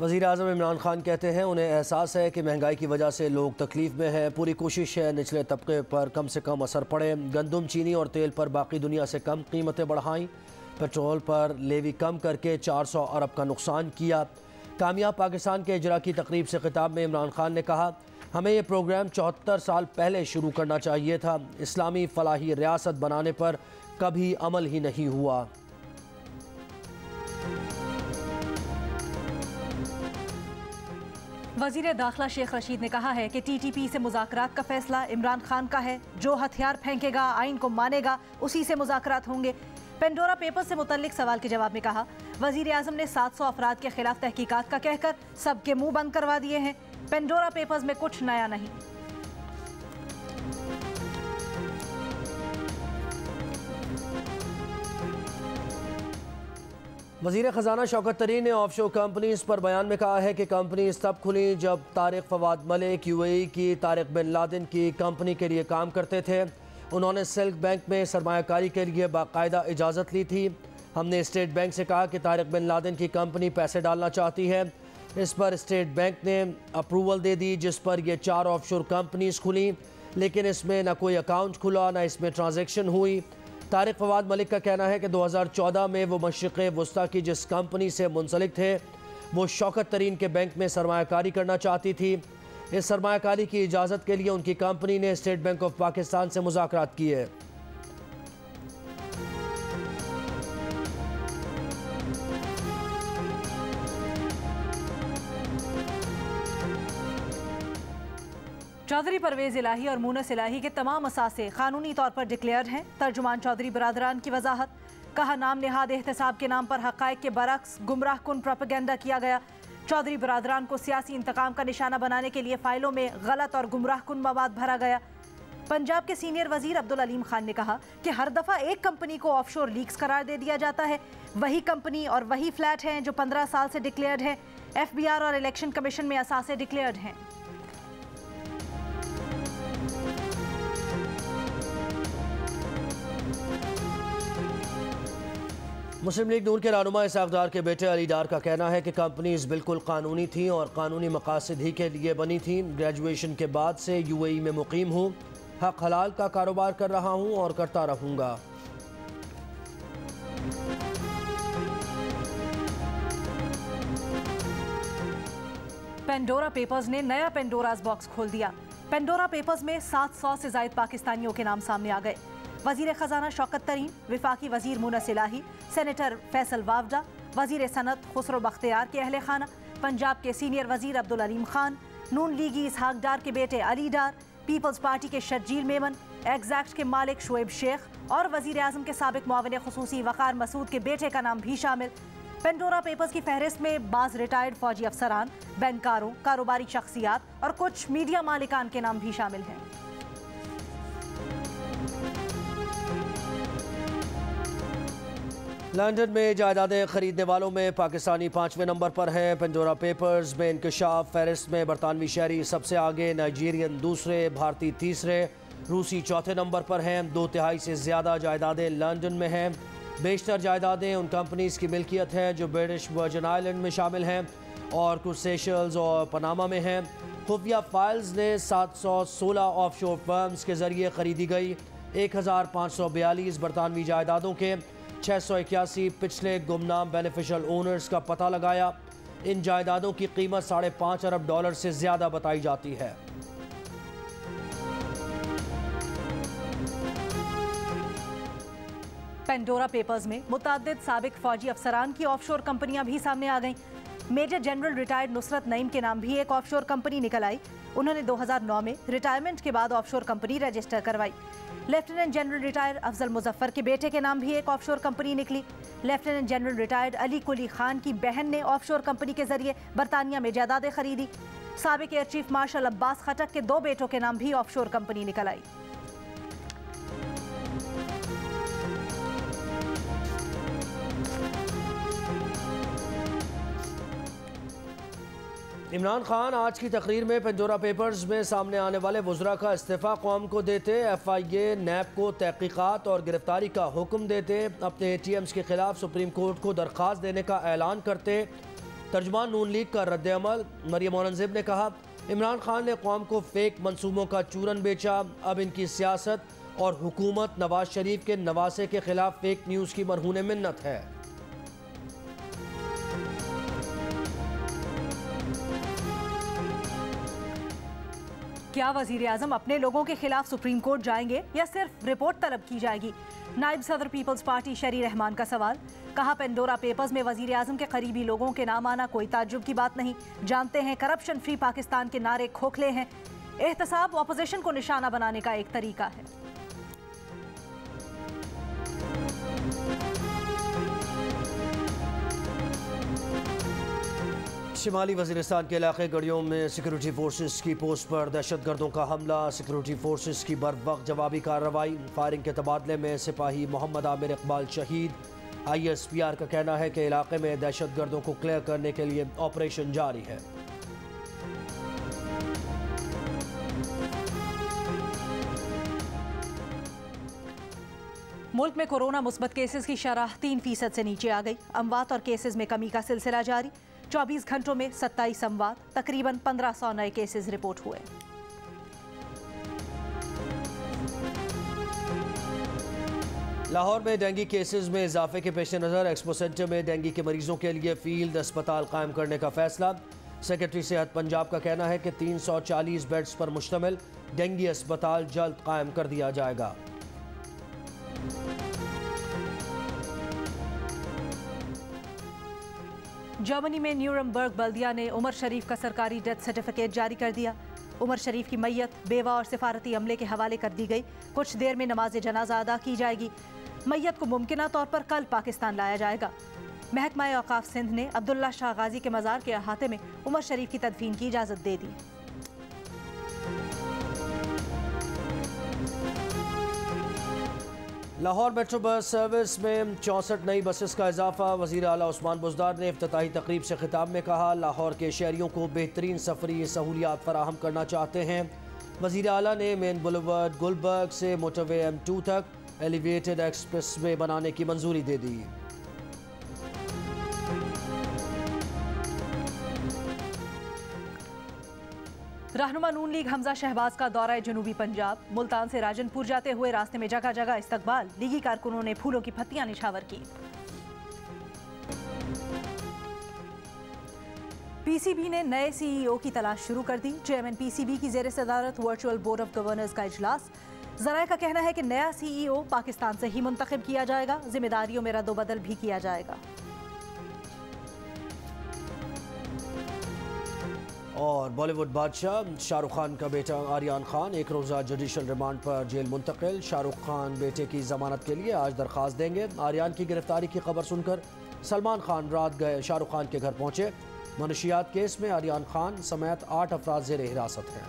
वज़ीर आज़म इमरान खान कहते हैं उन्हें एहसास है कि महंगाई की वजह से लोग तकलीफ़ में हैं। पूरी कोशिश है निचले तबके पर कम से कम असर पड़े। गंदम, चीनी और तेल पर बाकी दुनिया से कम कीमतें बढ़ाईं। पेट्रोल पर लेवी कम करके 400 अरब का नुकसान किया। कामयाब पाकिस्तान के इजरा की तकरीब से खिताब में इमरान खान ने कहा, हमें ये प्रोग्राम 74 साल पहले शुरू करना चाहिए था। इस्लामी फलाही रियासत बनाने पर कभी अमल ही नहीं हुआ। वज़ीर दाखिला शेख रशीद ने कहा है कि TTP से मुज़ाकरात का फैसला इमरान खान का है। जो हथियार फेंकेगा, आइन को मानेगा, उसी से मुज़ाकरात होंगे। पेंडोरा पेपर्स से मुतल्लिक सवाल के जवाब में कहा, वज़ीर आज़म ने 700 अफराद के खिलाफ तहकीकात का कहकर सबके मुंह बंद करवा दिए हैं। पेंडोरा पेपर्स में कुछ नया नहीं। वज़ीर ख़जाना शौकत तरीन ने ऑफशोर कंपनीज पर बयान में कहा है कि कंपनीज तब खुली जब तारिक फवाद मलिक UAE की तारिक बिन लादेन की कंपनी के लिए काम करते थे। उन्होंने सिल्क बैंक में सरमायाकारी के लिए बाकायदा इजाज़त ली थी। हमने स्टेट बैंक से कहा कि तारिक बिन लादेन की कंपनी पैसे डालना चाहती है। इस पर स्टेट बैंक ने अप्रूवल दे दी, जिस पर यह 4 ऑफशोर कंपनीज खुली, लेकिन इसमें न कोई अकाउंट खुला, न इसमें ट्रांजेक्शन हुई। तारिक फवाद मलिक का कहना है कि 2014 में वो मशरिक़ वस्ता की जिस कंपनी से मुंसलिक थे वो शौकत तरीन के बैंक में सरमायाकारी करना चाहती थी। इस सरमायाकारी की इजाज़त के लिए उनकी कंपनी ने स्टेट बैंक ऑफ पाकिस्तान से मुज़ाकरात किए। चौधरी परवेज़ इलाही और मुनस इलाही के तमाम असासे कानूनी तौर पर डिक्लेयर्ड हैं। तर्जुमान चौधरी बरादरान की वजाहत, कहा नाम नेहाद एहतसाब के नाम पर हक़ाइक़ के बरक्स गुमराह कुन प्रोपेगेंडा किया गया। चौधरी बरादरान को सियासी इंतकाम का निशाना बनाने के लिए फ़ाइलों में गलत और गुमराह कुन मवाद भरा गया। पंजाब के सीनियर वजीर अब्दुल अलीम खान ने कहा कि हर दफ़ा एक कंपनी को ऑफशोर लीक्स करार दे दिया जाता है। वही कंपनी और वही फ्लैट हैं जो 15 साल से डिक्लेयर्ड हैं। FBR और इलेक्शन कमीशन में असासे डिक्लेयर्ड हैं। मुस्लिम लीग नून के रहनुमा इसहाक डार के बेटे अली डार का कहना है कि कंपनीज बिल्कुल कानूनी थी और कानूनी मकासद ही के लिए बनी थी। ग्रेजुएशन के बाद से UAE में मुकीम हूँ। हक हलाल का कारोबार कर रहा हूँ और करता रहूँगा। पेंडोरा पेपर्स ने नया पेंडोराज बॉक्स खोल दिया। पेंडोरा पेपर्स में 700 से जायद पाकिस्तानियों के नाम सामने आ गए। वज़ीर ख़जाना शौकत तरीन, विफाकी वज़ीर मुनस इलाही, सेनेटर फैसल वावडा, वज़ीर सनत खुसरो बख्तियार के अहले खाना, पंजाब के सीनियर वज़ीर अब्दुल अलीम खान, नून लीगी इसहाक डार के बेटे अली डार, पीपल्स पार्टी के शर्जील मेमन, एग्जैक्ट के मालिक शुएब शेख और वज़ीर आज़म के साबिक मुआविन खुसूसी वक़ार मसूद के बेटे का नाम भी शामिल। पेंडोरा पेपर्स की फहरिस्त में बाज़ रिटायर्ड फौजी अफसरान, बैंकारों, कारोबारी शख्सियात और कुछ मीडिया मालिकान के नाम भी शामिल हैं। लंदन में जायदादें खरीदने वालों में पाकिस्तानी 5वें नंबर पर हैं। पेंडोरा पेपर्स में इंकशाफ फहरिस्त में बरतानवी शहरी सबसे आगे, नाइजीरियन दूसरे, भारतीय तीसरे, रूसी चौथे नंबर पर हैं। 2/3 से ज़्यादा जायदादें लंदन में हैं। बेशतर जायदादें उन कंपनीज़ की मिल्कियत हैं जो ब्रिटिश वर्जिन आइलैंड में शामिल हैं और कुछ सेशल्स और पनामा में हैं। खुफिया फाइल्स ने 716 ऑफशोर फर्म्स के ज़रिए ख़रीदी गई 1542 बरतानवी जायदादों के 681 पिछले गुमनाम बेनिफिशियल ओनर्स का पता लगाया। इन जायदादों की कीमत $5.5 अरब से ज़्यादा बताई जाती है। पेंडोरा पेपर्स में मुतअद्दिद साबिक फौजी अफसरान की ऑफशोर कंपनियां भी सामने आ गईं। Major general retired Nusrat Naeem के नाम भी एक ऑफशोर कंपनी निकल आई। उन्होंने 2009 में रिटायरमेंट के बाद ऑफशोर कंपनी रजिस्टर करवाई। Lieutenant general retired Afzal Muzaffar के बेटे के नाम भी एक ऑफशोर कंपनी निकली। Lieutenant general retired Ali Quli Khan की बहन ने ऑफशोर कंपनी के जरिए बरतानिया में जायदादें खरीदी। साबिक एयर चीफ मार्शल अब्बास खटक के 2 बेटों के नाम भी ऑफशोर कंपनी निकल आई। इमरान खान आज की तकरीर में पेंडोरा पेपर्स में सामने आने वाले वज़रा का इस्तीफ़ा कौम को देते, FIA नैब को तहकीकात और गिरफ्तारी का हुक्म देते, अपने ATMs के खिलाफ सुप्रीम कोर्ट को दरख्वास्त देने का ऐलान करते, तर्जुमान नून लीग का रद्द-ए-अमल। मरियम औरंगजेब ने कहा, इमरान खान ने कौम को फेक मंसूबों का चूरन बेचा। अब इनकी सियासत और हुकूमत नवाज शरीफ के नवासे के खिलाफ फेक न्यूज़ की मरहून मिन्नत है। क्या वजीर आजम अपने लोगों के खिलाफ सुप्रीम कोर्ट जाएंगे या सिर्फ रिपोर्ट तलब की जाएगी? नायब सदर पीपल्स पार्टी शरी रहमान का सवाल। कहा, पेंडोरा पेपर्स में वजीर आजम के करीबी लोगों के नाम आना कोई ताज्जुब की बात नहीं। जानते हैं करप्शन फ्री पाकिस्तान के नारे खोखले हैं। एहतसाब ऑपोजिशन को निशाना बनाने का एक तरीका है। शिमाली वज़ीरिस्तान के इलाके गड़ियों में सिक्योरिटी फोर्सेस की पोस्ट पर दहशतगर्दों का हमला। सिक्योरिटी फोर्सेस की बर वक्त जवाबी कार्रवाई। फायरिंग के तबादले में सिपाही मोहम्मद आमिर इकबाल शहीद। ISPR का कहना है कि इलाके में दहशतगर्दों को क्लियर करने के लिए ऑपरेशन जारी है। मुल्क में कोरोना मुस्बत केसेस की शरह 3% से नीचे आ गई। अमवात और केसेस में कमी का सिलसिला जारी। 24 घंटों में 27 अमवात, तकरीबन 1500 नए केसेस रिपोर्ट हुए। लाहौर में डेंगू केसेस में इजाफे के पेश नज़र एक्सपो सेंटर में डेंगू के मरीजों के लिए फील्ड अस्पताल कायम करने का फैसला। सेक्रेटरी सेहत पंजाब का कहना है कि 340 बेड्स पर मुश्तमिल डेंगू अस्पताल जल्द कायम कर दिया जाएगा। जर्मनी में न्यूरमबर्ग बल्दिया ने उमर शरीफ का सरकारी डेथ सर्टिफिकेट जारी कर दिया। उमर शरीफ की मैयत बेवा और सिफारती अमले के हवाले कर दी गई। कुछ देर में नमाज जनाजा अदा की जाएगी। मैयत को मुमकिना तौर पर कल पाकिस्तान लाया जाएगा। महकमा औकाफ सिंध ने अब्दुल्ला शाह गाजी के मज़ार के अहाते में उमर शरीफ की तदफीन की इजाज़त दे दी। लाहौर मेट्रो बस सर्विस में 64 नई बसेस का इजाफा। वज़ीर आला उस्मान बुज़दार ने इफ्तिताही तकरीब से खिताब में कहा, लाहौर के शहरियों को बेहतरीन सफरी सहूलियात फराहम करना चाहते हैं। वज़ीर आला ने मेन बुलवर्ड गुलबर्ग से मोटरवे M2 तक एलिवेटेड एक्सप्रेस वे बनाने की मंजूरी दे दी। रहनुमा नून लीग हमजा शहबाज का दौरा जनूबी पंजाब। मुल्तान से राजनपुर जाते हुए रास्ते में जगह जगह इस्तकबाल। लीगी कारकुनों ने फूलों की पत्तियां निछावर की। PCB ने नए CEO की तलाश शुरू कर दी। चेयरमैन PCB की जेर सदारत वर्चुअल बोर्ड ऑफ गवर्नर्स का इजलास। ज़राए का कहना है कि नया CEO पाकिस्तान से ही मुंतखब किया जाएगा। जिम्मेदारियों में रद्दोबदल भी किया जाएगा। और बॉलीवुड बादशाह शाहरुख खान का बेटा आर्यन खान एक रोज़ा जुडिशल रिमांड पर जेल मुंतकिल। शाहरुख खान बेटे की जमानत के लिए आज दरख्वास्त देंगे। आर्यन की गिरफ्तारी की खबर सुनकर सलमान खान रात गए शाहरुख खान के घर पहुंचे। मनशियात केस में आर्यन खान समेत 8 अफराद ज़ेर हिरासत हैं।